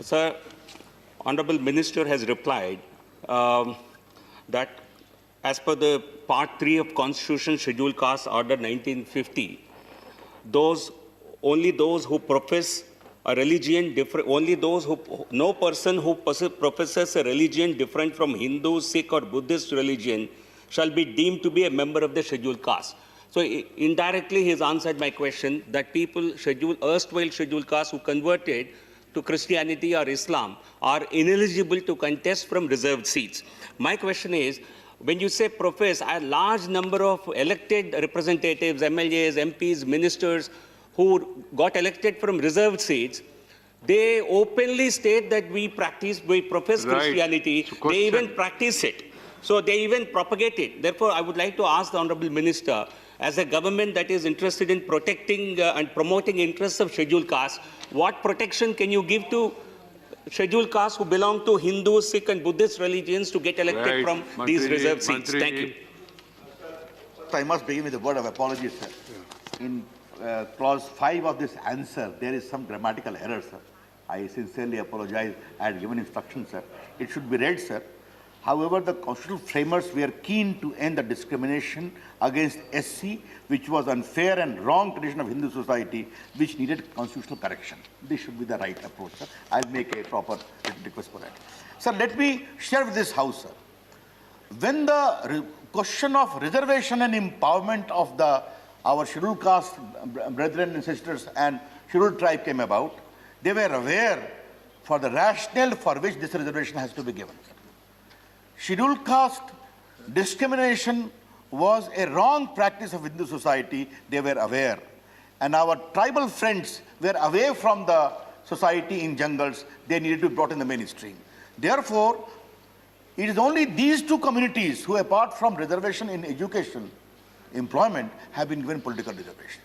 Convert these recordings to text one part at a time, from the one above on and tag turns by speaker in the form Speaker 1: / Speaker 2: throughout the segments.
Speaker 1: Sir, Honorable Minister has replied that as per the Part 3 of Constitution Scheduled Caste Order 1950, only those who profess a religion different, no person who professes a religion different from Hindu, Sikh or Buddhist religion shall be deemed to be a member of the scheduled caste. So indirectly he has answered my question that people erstwhile scheduled caste who converted to Christianity or Islam are ineligible to contest from reserved seats. My question is, when you say profess, a large number of elected representatives, MLAs, MPs, ministers who got elected from reserved seats, they openly state that we profess Christianity. They even practice it. So they even propagate it. Therefore, I would like to ask the Honorable Minister, as a government that is interested in protecting and promoting interests of scheduled castes, what protection can you give to scheduled castes who belong to Hindu, Sikh and Buddhist religions to get elected from these reserved seats? Thank you.
Speaker 2: I must begin with a word of apology, sir. In clause 5 of this answer, there is some grammatical error, sir. I sincerely apologize. I had given instructions, sir. It should be read, sir. However, the constitutional framers were keen to end the discrimination against SC, which was unfair and wrong tradition of Hindu society, which needed constitutional correction. This should be the right approach, sir. I'll make a proper request for that. Sir, let me share with this House, sir. When the question of reservation and empowerment of our scheduled caste brethren and sisters and scheduled tribe came about, they were aware for the rationale for which this reservation has to be given, sir. Scheduled caste discrimination was a wrong practice of Hindu society. They were aware. And our tribal friends were away from the society in jungles. They needed to be brought in the mainstream. Therefore, it is only these two communities who, apart from reservation in education, employment, have been given political reservation.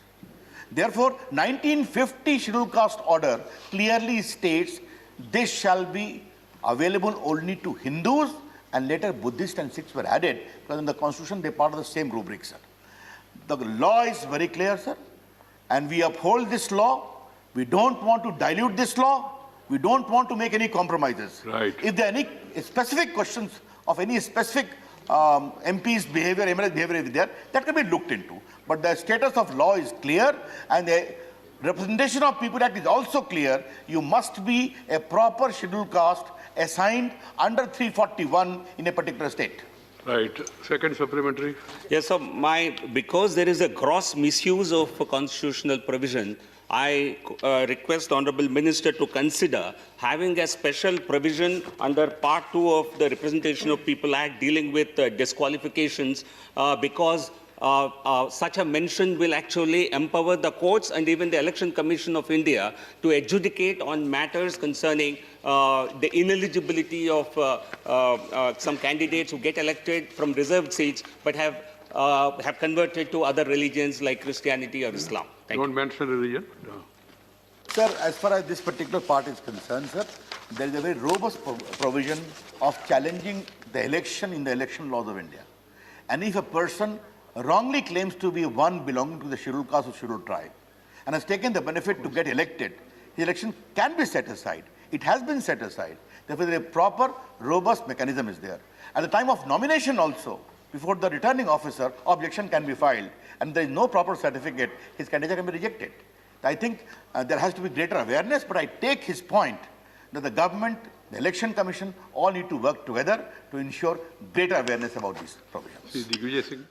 Speaker 2: Therefore, 1950 Scheduled Caste Order clearly states this shall be available only to Hindus, and later Buddhists and Sikhs were added, because in the Constitution they are part of the same rubric, sir. The law is very clear, sir, and we uphold this law. We don't want to dilute this law. We don't want to make any compromises.
Speaker 3: Right.
Speaker 2: If there are any specific questions of any specific MP's behavior, MLA's behavior is there, that can be looked into. But the status of law is clear, and the Representation of People Act is also clear. You must be a proper scheduled caste assigned under 341 in a particular state.
Speaker 3: Right. Second supplementary.
Speaker 1: Yes, sir. Because there is a gross misuse of constitutional provision, I request the Honourable Minister to consider having a special provision under Part 2 of the Representation of People Act dealing with disqualifications because such a mention will actually empower the courts and even the Election Commission of India to adjudicate on matters concerning the ineligibility of some candidates who get elected from reserved seats but have converted to other religions like Christianity or Islam.
Speaker 3: Don't mention religion. No.
Speaker 2: Sir, as far as this particular part is concerned, sir, there is a very robust provision of challenging the election in the election laws of India. And if a person wrongly claims to be one belonging to the scheduled caste or scheduled tribe and has taken the benefit to get elected, the election can be set aside. It has been set aside. Therefore, a proper, robust mechanism is there. At the time of nomination also, before the returning officer, objection can be filed, and there is no proper certificate, his candidature can be rejected. I think there has to be greater awareness, but I take his point that the government, the Election Commission, all need to work together to ensure greater awareness about these provisions.